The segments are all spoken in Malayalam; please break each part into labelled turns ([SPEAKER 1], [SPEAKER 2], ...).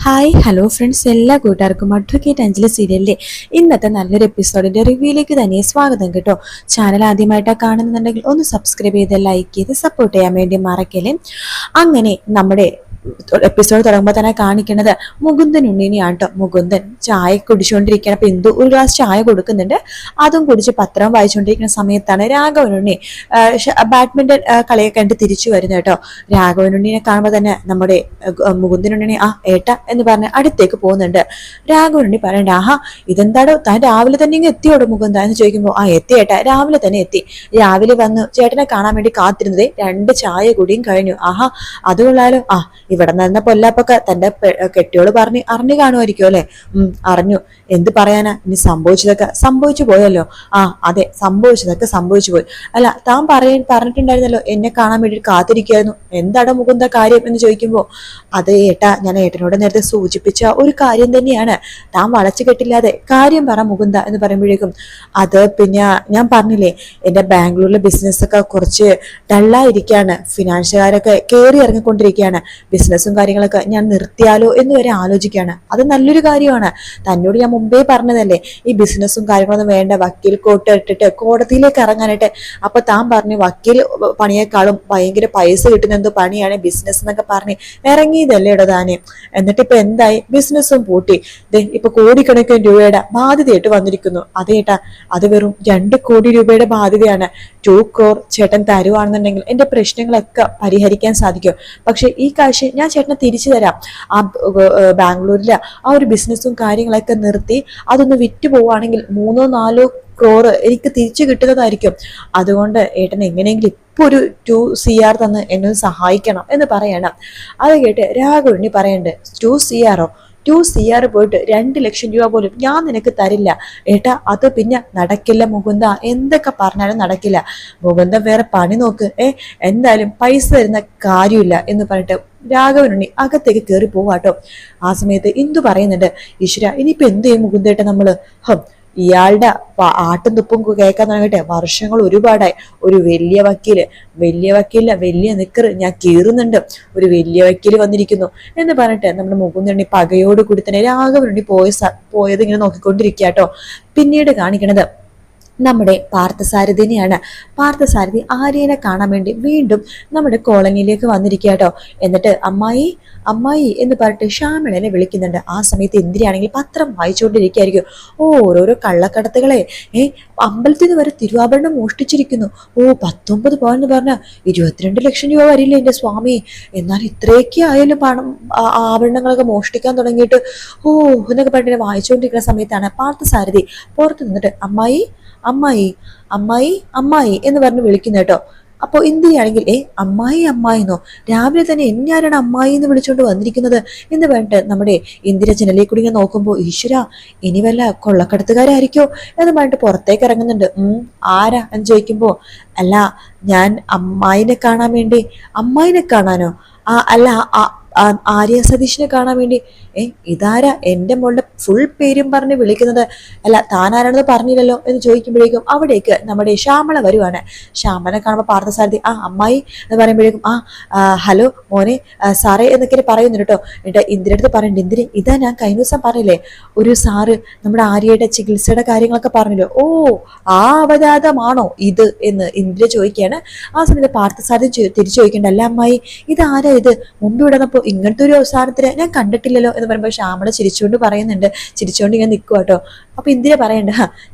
[SPEAKER 1] ഹായ് ഹലോ ഫ്രണ്ട്സ്, എല്ലാ കൂട്ടുകാർക്കും അഡ്വക്കേറ്റ് അഞ്ജലി സീരിയലിലെ ഇന്നത്തെ നല്ലൊരു എപ്പിസോഡിന്റെ റിവ്യൂയിലേക്ക് തന്നെ സ്വാഗതം കേട്ടോ. ചാനൽ ആദ്യമായിട്ടാണ് കാണുന്നുണ്ടെങ്കിൽ ഒന്ന് സബ്സ്ക്രൈബ് ചെയ്ത് ലൈക്ക് ചെയ്ത് സപ്പോർട്ട് ചെയ്യാൻ വേണ്ടി മറക്കല്ലേ. അങ്ങനെ നമ്മുടെ എപ്പിസോഡ് തുടങ്ങുമ്പോൾ തന്നെ കാണിക്കുന്നത് മുകുന്ദൻ ഉണ്ണിനെയാണ് കേട്ടോ. മുകുന്ദൻ ചായ കുടിച്ചുകൊണ്ടിരിക്കുകയാണ്. അപ്പൊ എന്തു ഒരു ഗ്ലാസ് ചായ കൊടുക്കുന്നുണ്ട്. അതും കുടിച്ച് പത്രം വായിച്ചുകൊണ്ടിരിക്കുന്ന സമയത്താണ് രാഘവൻ ഉണ്ണി ബാഡ്മിന്റൺ കളിയൊക്കെ കണ്ട് തിരിച്ചു വരുന്നത് കേട്ടോ. രാഘവൻ ഉണ്ണിനെ കാണുമ്പോൾ തന്നെ നമ്മുടെ മുകുന്ദൻ ഉണ്ണിനെ ഏട്ട എന്ന് പറഞ്ഞ് അടുത്തേക്ക് പോകുന്നുണ്ട്. രാഘവൻ ഉണ്ണി പറയണ്ട, ആഹാ ഇതെന്താടോ താൻ രാവിലെ തന്നെ ഇങ്ങ് എത്തിയോടോ മുകുന്ദ എന്ന് ചോദിക്കുമ്പോൾ എത്തിയേട്ടാ, രാവിലെ തന്നെ എത്തി. രാവിലെ വന്ന് ചേട്ടനെ കാണാൻ വേണ്ടി കാത്തിരുന്നത് 2 ചായ കൂടിയും കഴിഞ്ഞു. ആഹാ അത് കൊള്ളാലോ. ഇവിടെ നിന്ന് പൊല്ലാപ്പൊക്കെ തന്റെ കെട്ടിയോള് അറിഞ്ഞു കാണുമായിരിക്കും അല്ലെ. അറിഞ്ഞു. എന്ത് പറയാനാ, ഇനി സംഭവിച്ചതൊക്കെ സംഭവിച്ചു പോയല്ലോ. അതെ, സംഭവിച്ചതൊക്കെ സംഭവിച്ചു പോയി. അല്ല താൻ പറഞ്ഞിട്ടുണ്ടായിരുന്നല്ലോ എന്നെ കാണാൻ വേണ്ടി കാത്തിരിക്കുകയായിരുന്നു. എന്താടോ മുകുന്ദ കാര്യം എന്ന് ചോദിക്കുമ്പോ, അത് ഏട്ടാ ഞാൻ ഏട്ടനോട് നേരത്തെ സൂചിപ്പിച്ച ഒരു കാര്യം തന്നെയാണ്. താൻ വളച്ചു കെട്ടില്ലാതെ കാര്യം പറ മുകുന്ദ എന്ന് പറയുമ്പോഴേക്കും, അത് പിന്നെ ഞാൻ പറഞ്ഞില്ലേ എന്റെ ബാംഗ്ലൂരിലെ ബിസിനസ് ഒക്കെ കുറച്ച് ഡള്ളായിരിക്കുകയാണ്. ഫിനാൻഷ്യക്കാരൊക്കെ കയറി ഇറങ്ങിക്കൊണ്ടിരിക്കുകയാണ്. ബിസിനസ്സും കാര്യങ്ങളൊക്കെ ഞാൻ നിർത്തിയാലോ എന്ന് വരെ ആലോചിക്കുകയാണ്. അത് നല്ലൊരു കാര്യമാണ്. തന്നോട് ഞാൻ മുമ്പേ പറഞ്ഞതല്ലേ ഈ ബിസിനസ്സും കാര്യങ്ങളൊന്നും വേണ്ട, വക്കീൽ കോട്ട് ഇട്ടിട്ട് കോടതിയിലേക്ക് ഇറങ്ങാനായിട്ട്. അപ്പൊ താൻ പറഞ്ഞു വക്കീൽ പണിയേക്കാളും ഭയങ്കര പൈസ കിട്ടുന്ന എന്തോ പണിയാണ് ബിസിനസ് എന്നൊക്കെ പറഞ്ഞ് ഇറങ്ങിയതല്ലേ ഇട താനെ. എന്നിട്ട് ഇപ്പൊ എന്തായി, ബിസിനസ്സും പൂട്ടി. ഇപ്പൊ കോടിക്കണക്കിന് രൂപയുടെ ബാധ്യതയായിട്ട് വന്നിരിക്കുന്നു. അതേട്ടാ അത് വെറും 2 കോടി രൂപയുടെ ബാധ്യതയാണ്. 2 crore ചേട്ടൻ തരുവാണെന്നുണ്ടെങ്കിൽ എന്റെ പ്രശ്നങ്ങളൊക്കെ പരിഹരിക്കാൻ സാധിക്കും. പക്ഷെ ഈ കാശ് ഞാൻ ചേട്ടനെ തിരിച്ചു തരാം. ബാംഗ്ലൂരിലെ ഒരു ബിസിനസ്സും കാര്യങ്ങളൊക്കെ നിർത്തി അതൊന്ന് വിറ്റ് പോവുകയാണെങ്കിൽ 3-4 crore എനിക്ക് തിരിച്ചു കിട്ടുന്നതായിരിക്കും. അതുകൊണ്ട് ഏട്ടൻ എങ്ങനെയെങ്കിലും ഇപ്പൊ ഒരു 2 CR തന്ന് എന്നെ സഹായിക്കണം എന്ന് പറയണം. അത് കേട്ട് രാഘവണ്ണി പറയണ്ട്, 2 CR 2 CR പോയിട്ട് 2 ലക്ഷം രൂപ പോലും ഞാൻ നിനക്ക് തരില്ല ഏട്ടാ. അത് പിന്നെ നടക്കില്ല മുകുന്ദ, എന്തൊക്കെ പറഞ്ഞാലും നടക്കില്ല. മുകുന്ദ വേറെ പണി നോക്ക്. എന്തായാലും പൈസ തരുന്ന കാര്യമില്ല എന്ന് പറഞ്ഞിട്ട് രാഘവനുണ്ണി അകത്തേക്ക് കയറി പോവാട്ടോ. ആ സമയത്ത് ഇന്ദു പറയുന്നുണ്ട്, ഈശ്വര ഇനിയിപ്പോ എന്ത് ചെയ്യും മുകുന്ദേട്ട നമ്മള്. ഇയാളുടെ ആട്ടും തുപ്പും കേൾക്കാൻ തുടങ്ങിട്ടെ വർഷങ്ങൾ ഒരുപാടായി. ഒരു വലിയ വക്കീലില്ല വലിയ നിക്കറ് ഞാൻ കീറുന്നുണ്ട്, ഒരു വലിയ വക്കീല് വന്നിരിക്കുന്നു എന്ന് പറഞ്ഞിട്ട് നമ്മുടെ മുകുന്ദണ്ണി പകയോട് കൂടി തന്നെ രാഘവനുണ്ണി പോയത് ഇങ്ങനെ നോക്കിക്കൊണ്ടിരിക്കാട്ടോ. പിന്നീട് കാണിക്കണത് നമ്മുടെ പാർത്ഥസാരഥിനെയാണ്. പാർത്ഥസാരഥി ആര്യനെ കാണാൻ വേണ്ടി വീണ്ടും നമ്മുടെ കോളനിയിലേക്ക് വന്നിരിക്കാട്ടോ. എന്നിട്ട് അമ്മായി അമ്മായി എന്ന് പറഞ്ഞിട്ട് ശ്യാമളനെ വിളിക്കുന്നുണ്ട്. ആ സമയത്ത് എന്തിനാണെങ്കിൽ പത്രം വായിച്ചുകൊണ്ടിരിക്കുകയായിരിക്കും. ഓരോരോ കള്ളക്കടത്തുകളെ അമ്പലത്തിൽ നിന്ന് വരെ തിരുവാഭരണം മോഷ്ടിച്ചിരിക്കുന്നു. 19 പവൻ എന്ന് പറഞ്ഞ 22 ലക്ഷം രൂപ വരില്ലേ എന്റെ സ്വാമി. എന്നാൽ ഇത്രയൊക്കെ ആയാലും പണം ആഭരണങ്ങളൊക്കെ മോഷ്ടിക്കാൻ തുടങ്ങിയിട്ട് എന്നൊക്കെ പറഞ്ഞിട്ട് വായിച്ചുകൊണ്ടിരിക്കുന്ന സമയത്താണ് പാർത്ഥസാരഥി പുറത്തു നിന്നിട്ട് അമ്മായി അമ്മായി അമ്മായി അമ്മായി എന്ന് പറഞ്ഞ് വിളിക്കുന്നു കേട്ടോ. അപ്പൊ ഇന്ദിരയാണെങ്കിൽ അമ്മായിന്നോ, രാവിലെ തന്നെ എന്നെയാരാണ് അമ്മായി എന്ന് വിളിച്ചോണ്ട് വന്നിരിക്കുന്നത് എന്ന് പറഞ്ഞിട്ട് നമ്മുടെ ഇന്ദിര ജനലിൽ കൂടി ഇങ്ങനെ നോക്കുമ്പോ, ഈശ്വര ഇനി വല്ല കൊള്ളക്കടത്തുകാരായിരിക്കോ എന്ന് പറഞ്ഞിട്ട് പുറത്തേക്ക് ഇറങ്ങുന്നുണ്ട്. ആരാ എന്ന് ചോദിക്കുമ്പോ, അല്ല ഞാൻ അമ്മായിനെ കാണാനോ അല്ല ആര്യ സതീഷിനെ കാണാൻ വേണ്ടി. ഇതാരാ എന്റെ മോളുടെ ഫുൾ പേരും പറഞ്ഞ് വിളിക്കുന്നത്, അല്ല താനാരാണെന്ന് പറഞ്ഞില്ലല്ലോ എന്ന് ചോദിക്കുമ്പോഴേക്കും അവിടേക്ക് നമ്മുടെ ശ്യാമള വരുവാണ്. ശ്യാമളനെ കാണുമ്പോൾ പാർത്ഥസാരഥി അമ്മായി എന്ന് പറയുമ്പോഴേക്കും ഹലോ മോനെ സാറേ എന്നൊക്കെ പറയുന്നു കേട്ടോ. എന്നിട്ട് ഇന്ദിര അടുത്ത് പറയണ്ട, ഇന്ദിര ഇതാ ഞാൻ കഴിഞ്ഞ ദിവസം പറഞ്ഞില്ലേ ഒരു സാറ് നമ്മുടെ ആര്യയുടെ ചികിത്സയുടെ കാര്യങ്ങളൊക്കെ പറഞ്ഞല്ലോ, ആ അവതാരമാണോ ഇത് എന്ന് ഇന്ദിര ചോദിക്കുകയാണ്. ആ സമയത്ത് പാർത്ഥസാരഥി തിരിച്ചു ചോദിക്കണ്ട, അല്ല അമ്മായി ഇതാരാ ഇത്, മുമ്പ് ഇടന്നപ്പോ ഇങ്ങനത്തെ ഒരു അവസാനത്തിന് ഞാൻ കണ്ടിട്ടില്ലല്ലോ എന്ന് പറയുമ്പോൾ ശ്യാമള ചിരിച്ചുകൊണ്ട് പറയുന്നുണ്ട്. ചിരിച്ചുകൊണ്ട് ഇങ്ങനെ നിൽക്കുക കേട്ടോ. അപ്പൊ ഇന്ദിര പറയണ്ട,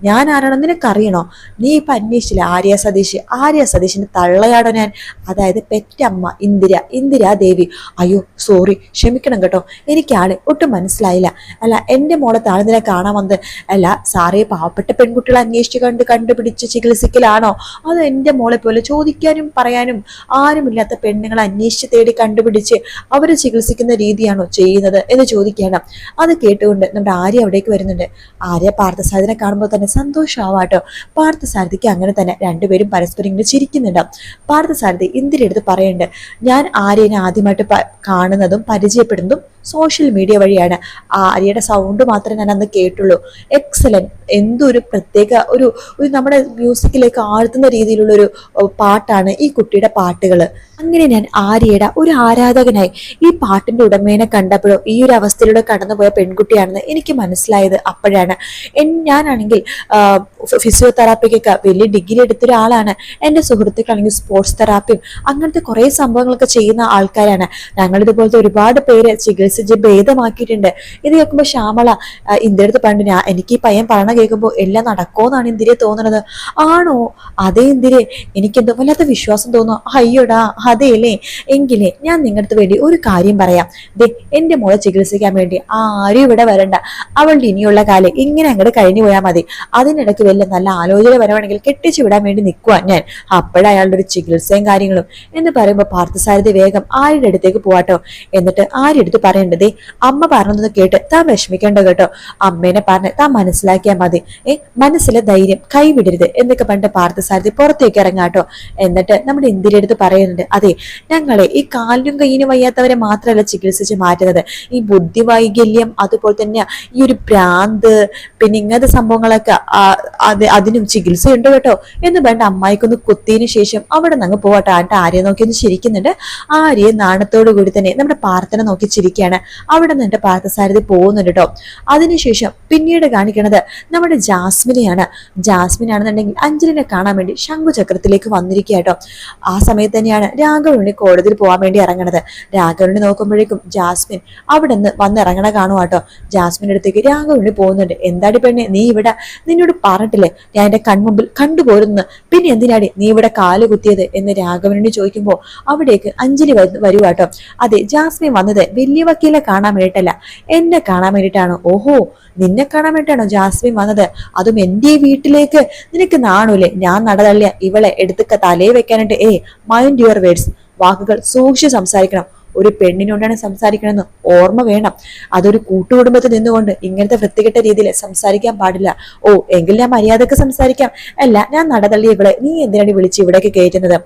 [SPEAKER 1] ഞാൻ ആരാണെന്ന് നിനക്കറിയണോ? നീ ഇപ്പൊ അന്വേഷിച്ചില്ല ആര്യ സതീഷിന്റെ തള്ളയാടോ ഞാൻ, അതായത് പെറ്റമ്മ ഇന്ദിരാദേവി. അയ്യോ സോറി ക്ഷമിക്കണം കേട്ടോ, എനിക്ക് ആള് ഒട്ടും മനസ്സിലായില്ല. അല്ല എന്റെ മോളെ താഴ്ന്നിനെ കാണാൻ വന്നത് അല്ല സാറേ, പാവപ്പെട്ട പെൺകുട്ടികളെ അന്വേഷിച്ച് കണ്ടുപിടിച്ച് ചികിത്സിക്കലാണോ, അത് എന്റെ മോളെ പോലെ ചോദിക്കാനും പറയാനും ആരുമില്ലാത്ത പെണ്ണുങ്ങളെ അന്വേഷിച്ച് തേടി കണ്ടുപിടിച്ച് അവര് ചികിത്സിക്കുന്ന രീതിയാണോ ചെയ്യുന്നത് എന്ന് ചോദിക്കണം. അത് കേട്ടുകൊണ്ട് നമ്മുടെ ആര്യ അവിടേക്ക് വരുന്നുണ്ട്. ആര്യ പാർത്ഥസാരഥിനെ കാണുമ്പോൾ തന്നെ സന്തോഷമാവാട്ടോ. പാർത്ഥസാരഥിക്ക് അങ്ങനെ തന്നെ രണ്ടുപേരും പരസ്പരം ഇങ്ങനെ ചിരിക്കുന്നുണ്ടാവും. പാർത്ഥസാരഥി ഇന്ദിര എടുത്ത് പറയുന്നുണ്ട്, ഞാൻ ആര്യനെ ആദ്യമായിട്ട് കാണുന്നതും പരിചയപ്പെടുന്നതും സോഷ്യൽ മീഡിയ വഴിയാണ്. ആര്യയുടെ സൗണ്ട് മാത്രമേ ഞാൻ അന്ന് കേട്ടുള്ളൂ. എക്സലന്റ്, എന്തൊരു പ്രത്യേക ഒരു നമ്മുടെ മ്യൂസിക്കിലേക്ക് ആഴ്ത്തുന്ന രീതിയിലുള്ള ഒരു പാട്ടാണ് ഈ കുട്ടിയുടെ പാട്ടുകൾ. അങ്ങനെ ഞാൻ ആര്യയുടെ ഒരു ആരാധകനായി. ഈ പാട്ടിന്റെ ഉടമേനെ കണ്ടപ്പോഴോ ഈ ഒരു അവസ്ഥയിലൂടെ കടന്നുപോയ പെൺകുട്ടിയാണെന്ന് എനിക്ക് മനസ്സിലായത് അപ്പോഴാണ്. ഞാനാണെങ്കിൽ ഫിസിയോതെറാപ്പിക്കൊക്കെ വലിയ ഡിഗ്രി എടുത്ത ഒരാളാണ്. എൻ്റെ സുഹൃത്തുക്കളാണെങ്കിൽ സ്പോർട്സ് തെറാപ്പിയും അങ്ങനത്തെ കുറെ സംഭവങ്ങളൊക്കെ ചെയ്യുന്ന ആൾക്കാരാണ്. ഞങ്ങൾ ഇതുപോലത്തെ ഒരുപാട് പേര് ചികിത്സിച്ച് ഭേദമാക്കിയിട്ടുണ്ട്. ഇത് കേൾക്കുമ്പോൾ ശ്യാമള ഇന്ത്യയുടെ അടുത്ത് പണ്ട് എനിക്ക് ഈ പയ്യൻ പറഞ്ഞ കേൾക്കുമ്പോൾ എല്ലാം നടക്കുമെന്നാണ് ഇന്ദിരെ തോന്നുന്നത്. ആണോ? അതേ ഇന്ദിരെ, എനിക്കെന്തോ വല്ലാത്ത വിശ്വാസം തോന്നുന്നു. അയ്യോടാ അതേലേ, എങ്കിലേ ഞാൻ നിങ്ങളുടെ വേണ്ടി ഒരു കാര്യം പറയാം. ദേ, എന്റെ മോളെ ചികിത്സിക്കാൻ വേണ്ടി ആരും ഇവിടെ വരണ്ട. അവളുടെ ഇനിയുള്ള കാലം ഇങ്ങനെ അങ്ങോട്ട് കഴിഞ്ഞു പോയാൽ മതി. അതിനിടയ്ക്ക് വല്ല നല്ല ആലോചന വരവാണെങ്കിൽ കെട്ടിച്ചു വിടാൻ വേണ്ടി നിൽക്കുവാൻ ഞാൻ. അപ്പോഴയാളുടെ ഒരു ചികിത്സയും കാര്യങ്ങളും എന്ന് പറയുമ്പോൾ പാർത്ഥസാരഥി വേഗം ആരുടെ അടുത്തേക്ക് പോവാട്ടോ. എന്നിട്ട് ആരുടെ അടുത്ത് പറയേണ്ടതേ, അമ്മ പറഞ്ഞത് കേട്ട് താൻ വിഷമിക്കേണ്ട കേട്ടോ. അമ്മേനെ പറഞ്ഞ് താൻ മനസ്സിലാക്കിയാൽ മതി. മനസ്സിലെ ധൈര്യം കൈവിടരുത് എന്നൊക്കെ പറഞ്ഞിട്ട് പാർത്ഥസാരഥി പുറത്തേക്ക് ഇറങ്ങാട്ടോ. എന്നിട്ട് നമ്മുടെ ഇന്ത്യയുടെ അടുത്ത് പറയുന്നുണ്ട്, അതെ, ഞങ്ങളെ ഈ കാലിനും കയ്യിനും വയ്യാത്തവരെ മാത്രമല്ല ചികിത്സിച്ച് മാറ്റുന്നത്, ഈ ബുദ്ധിവൈകല്യം, അതുപോലെ തന്നെ ഈ ഒരു ഭ്രാന്ത്, പിന്നെ ഇങ്ങനത്തെ സംഭവങ്ങളൊക്കെ അതിനും ചികിത്സയുണ്ട് കേട്ടോ എന്ന് പറഞ്ഞ അമ്മായിക്കൊന്ന് കുത്തിയതിനു ശേഷം അവിടെ നിന്ന് പോവാട്ടോ. ആട്ട് ആര്യെ നോക്കി ഒന്ന് ചിരിക്കുന്നുണ്ട്. ആര്യെ നാണത്തോടു കൂടി തന്നെ നമ്മുടെ പാർത്ഥനെ നോക്കി ചിരിക്കുകയാണ്. അവിടെ നിന്നിട്ട് പാർത്ഥസാരഥി പോകുന്നുണ്ട് കേട്ടോ. അതിനുശേഷം പിന്നീട് കാണിക്കണത് നമ്മുടെ ജാസ്മിനെയാണ്. ജാസ്മിൻ ആണെന്നുണ്ടെങ്കിൽ അഞ്ജലിനെ കാണാൻ വേണ്ടി ശംഖുചക്രത്തിലേക്ക് വന്നിരിക്കുക കേട്ടോ. ആ സമയത്ത് തന്നെയാണ് രാഘവനുണ്ണി കോടതിയിൽ പോകാൻ വേണ്ടി ഇറങ്ങണത്. രാഘവനുണ്ണി നോക്കുമ്പോഴേക്കും ജാസ്മിൻ അവിടെ നിന്ന് വന്നിറങ്ങണ കാണുവാട്ടോ. ജാസ്മിന്റെ അടുത്തേക്ക് രാഘവനുണ്ണി പോകുന്നുണ്ട്. എന്താടി പെണ്ണെ, നീ ഇവിടെ, നിന്നോട് പറഞ്ഞിട്ടില്ലേ ഞാൻ എന്റെ കൺമുമ്പിൽ കണ്ടുപോരുന്നു, പിന്നെ എന്തിനാടി നീ ഇവിടെ കാല് കുത്തിയത് എന്ന് രാഘവനുണ്ണി ചോദിക്കുമ്പോൾ അവിടേക്ക് അഞ്ജലി വരുവാട്ടോ. അതെ, ജാസ്മിൻ വന്നത് വലിയ വക്കീലെ കാണാൻ വേണ്ടിയിട്ടല്ല, എന്നെ കാണാൻ വേണ്ടിയിട്ടാണ്. ഓഹോ, നിന്നെ കാണാൻ വേണ്ടിയിട്ടാണോ ജാസ്മിൻ വന്നത്? അതും എന്റെ വീട്ടിലേക്ക്. നിനക്ക് നാണൂല്ലേ ഞാൻ നടതള്ളിയ ഇവളെ എടുത്തുക്ക തലയെ വെക്കാനായിട്ട്? മൈൻഡ് യുവർ വേർഡ്സ്, വാക്കുകൾ സൂക്ഷിച്ച് സംസാരിക്കണം. ഒരു പെണ്ണിനോടാണ് സംസാരിക്കണമെന്ന് ഓർമ്മ വേണം. അതൊരു കൂട്ടുകുടുംബത്തിൽ നിന്നുകൊണ്ട് ഇങ്ങനത്തെ വൃത്തികെട്ട രീതിയിൽ സംസാരിക്കാൻ പാടില്ല. ഓ, എങ്കിൽ ഞാൻ മര്യാദക്ക് സംസാരിക്കാം. അല്ല, ഞാൻ നടതള്ളി ഇവിടെ നീ എന്തിനാണ് വിളിച്ച് ഇവിടേക്ക് കയറ്റുന്നത്?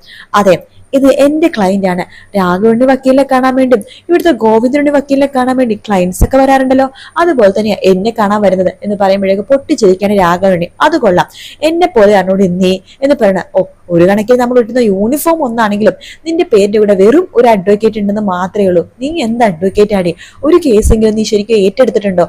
[SPEAKER 1] അതെ, ഇത് എന്റെ ക്ലയന്റ് ആണ്. രാഘവന്റെ വക്കീലിനെ കാണാൻ വേണ്ടിയും ഇവിടുത്തെ ഗോവിന്ദന്റെ വക്കീലിനെ കാണാൻ വേണ്ടി ക്ലയന്റ്സ് ഒക്കെ വരാറുണ്ടല്ലോ, അതുപോലെ തന്നെയാ എന്നെ കാണാൻ വരുന്നത് എന്ന് പറയുമ്പോഴേക്ക് പൊട്ടിച്ചിരിക്കാണ് രാഘവനെ. അത് കൊള്ളാം, എന്നെ പോലെ അറിഞ്ഞോട് നീ എന്ന് പറയണ. ഓ, ഒരു കണക്കിൽ നമ്മൾ ഇട്ടുന്ന യൂണിഫോം ഒന്നാണെങ്കിലും നിന്റെ പേരിന്റെ കൂടെ വെറും ഒരു അഡ്വക്കേറ്റ് ഉണ്ടെന്ന് മാത്രമേ ഉള്ളൂ. നീ എന്ത് അഡ്വക്കേറ്റ് ആടി? ഒരു കേസെങ്കിലും നീ ശരിക്കും ഏറ്റെടുത്തിട്ടുണ്ടോ?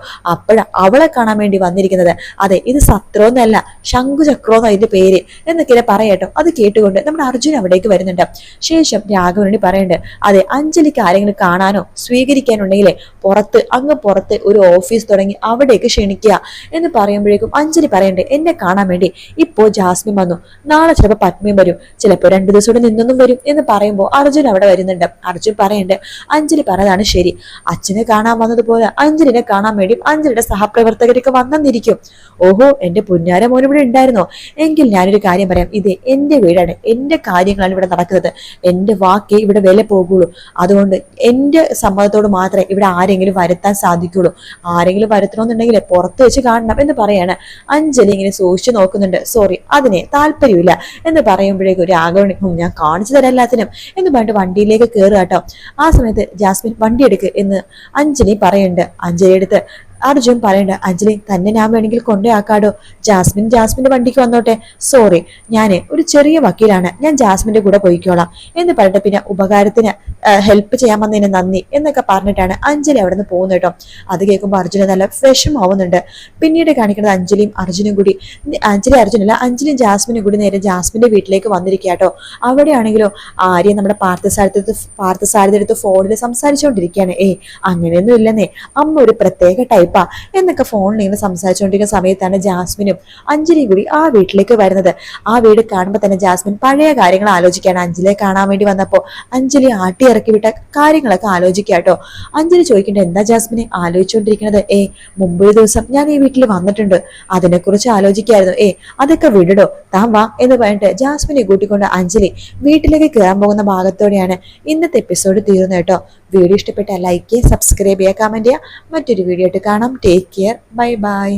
[SPEAKER 1] അവളെ കാണാൻ വേണ്ടി വന്നിരിക്കുന്നത്. അതെ, ഇത് സത്രോന്നല്ല, ശംഖുചക്രോന്ന് അതിന്റെ പേര് എന്നൊക്കെ പറയട്ടോ. അത് കേട്ടുകൊണ്ട് നമ്മുടെ അർജുൻ അവിടേക്ക് വരുന്നുണ്ട്. ശേഷം രാഘവനുണ്ണി പറയുന്നുണ്ട്, അതെ, അഞ്ജലിക്ക് ആരെങ്കിലും കാണാനോ സ്വീകരിക്കാനുണ്ടെങ്കിലേ പുറത്ത് ഒരു ഓഫീസ് തുടങ്ങി അവിടേക്ക് ക്ഷണിക്കുക എന്ന് പറയുമ്പോഴേക്കും അഞ്ജലി പറയണ്ടേ, എന്നെ കാണാൻ വേണ്ടി ഇപ്പോ ജാസ്മിൻ വന്നു, നാളെ ചിലപ്പോൾ പത്മയും വരും, ചിലപ്പോൾ 2 ദിവസം കൂടെ നിന്നൊന്നും വരും എന്ന് പറയുമ്പോൾ അർജുൻ അവിടെ വരുന്നുണ്ട്. അർജുൻ പറയണ്ട്, അഞ്ജലി പറഞ്ഞതാണ് ശരി, അച്ഛനെ കാണാൻ വന്നതുപോലെ അഞ്ജലിനെ കാണാൻ വേണ്ടി അഞ്ജലിയുടെ സഹപ്രവർത്തകരൊക്കെ വന്നിരിക്കും. ഓഹോ, എന്റെ പുന്നാര മോൻ ഇവിടെ ഉണ്ടായിരുന്നോ? എങ്കിൽ ഞാനൊരു കാര്യം പറയാം, ഇത് എന്റെ വീടാണ്, എന്റെ കാര്യങ്ങളാണ് ഇവിടെ നടക്കുന്നത്, എന്റെ വാക്കേ ഇവിടെ വില പോകുള്ളൂ. അതുകൊണ്ട് എന്റെ സമ്മതത്തോട് മാത്രമേ ഇവിടെ ആരെങ്കിലും വരുത്താൻ സാധിക്കുള്ളൂ. ആരെങ്കിലും വരുത്തണമെന്നുണ്ടെങ്കിൽ പുറത്ത് വെച്ച് കാണണം എന്ന് പറയാണ്. അഞ്ജലി ഇങ്ങനെ സൂക്ഷിച്ചു നോക്കുന്നുണ്ട്. സോറി, അതിനെ താല്പര്യമില്ല എന്ന് പറയുമ്പോഴേക്കും രാഘവണി, ഞാൻ കാണിച്ചു തരാം എല്ലാത്തിനും എന്ന് പറഞ്ഞിട്ട് വണ്ടിയിലേക്ക് കയറുക കേട്ടോ. ആ സമയത്ത് ജാസ്മിൻ വണ്ടി എടുക്ക് എന്ന് അഞ്ജലി പറയുന്നുണ്ട്. അഞ്ജലി എടുത്ത് അർജുൻ പറയണ്ട, അഞ്ജലി തന്നെ ഞാൻ വേണമെങ്കിൽ കൊണ്ടുപോയാക്കാടോ, ജാസ്മിന്റെ വണ്ടിക്ക് വന്നോട്ടെ. സോറി, ഞാന് ഒരു ചെറിയ വക്കീലാണ്, ഞാൻ ജാസ്മിന്റെ കൂടെ പോയിക്കോളാം എന്ന് പറഞ്ഞിട്ട് പിന്നെ ഉപകാരത്തിന് ഹെൽപ്പ് ചെയ്യാൻ വന്നതിന് നന്ദി എന്നൊക്കെ പറഞ്ഞിട്ടാണ് അഞ്ജലി അവിടെ നിന്ന് പോകുന്നത് കേട്ടോ. അത് കേൾക്കുമ്പോൾ അർജുന നല്ല വിഷമാവുന്നുണ്ട്. പിന്നീട് കാണിക്കുന്നത് അഞ്ജലിയും അർജുനും കൂടി, അഞ്ജലിയും ജാസ്മിനും കൂടി നേരെ ജാസ്മിന്റെ വീട്ടിലേക്ക് വന്നിരിക്കുക കേട്ടോ. അവിടെയാണെങ്കിലോ ആര്യ നമ്മുടെ പാർത്ഥസാരഥി അടുത്ത് ഫോണിൽ സംസാരിച്ചുകൊണ്ടിരിക്കുകയാണ്. അങ്ങനെയൊന്നും ഇല്ലെന്നേ, അമ്മ ഒരു പ്രത്യേക ടൈപ്പ് എന്നൊക്കെ ഫോണിൽ ഇങ്ങനെ സംസാരിച്ചുകൊണ്ടിരിക്കുന്ന സമയത്താണ് ജാസ്മിനും അഞ്ജലിയും കൂടി ആ വീട്ടിലേക്ക് വരുന്നത്. ആ വീട് കാണുമ്പോൾ തന്നെ ജാസ്മിൻ പഴയ കാര്യങ്ങൾ ആലോചിക്കുകയാണ്. അഞ്ജലിയെ കാണാൻ വേണ്ടി വന്നപ്പോ അഞ്ജലി ആട്ടി ഇറക്കി വിട്ട കാര്യങ്ങളൊക്കെ ആലോചിക്കാട്ടോ. അഞ്ജലി ചോദിക്കേണ്ടത്, എന്താ ജാസ്മിനെ ആലോചിച്ചുകൊണ്ടിരിക്കുന്നത്? മുമ്പൊരു ദിവസം ഞാൻ ഈ വീട്ടിൽ വന്നിട്ടുണ്ട്, അതിനെക്കുറിച്ച് ആലോചിക്കായിരുന്നു. അതൊക്കെ വിടടോ, താൻ വാ എന്ന് പറഞ്ഞിട്ട് ജാസ്മിനെ കൂട്ടിക്കൊണ്ട് അഞ്ജലി വീട്ടിലേക്ക് കയറാൻ പോകുന്ന ഭാഗത്തോടെയാണ് ഇന്നത്തെ എപ്പിസോഡ് തീരുന്നത് കേട്ടോ. വീഡിയോ ഇഷ്ടപ്പെട്ടാൽ ലൈക്ക് ചെയ്യുക, സബ്സ്ക്രൈബ് ചെയ്യുക, കമന്റ് ചെയ്യുക. മറ്റൊരു വീഡിയോ ആയിട്ട് കാണാം. Take care, bye bye.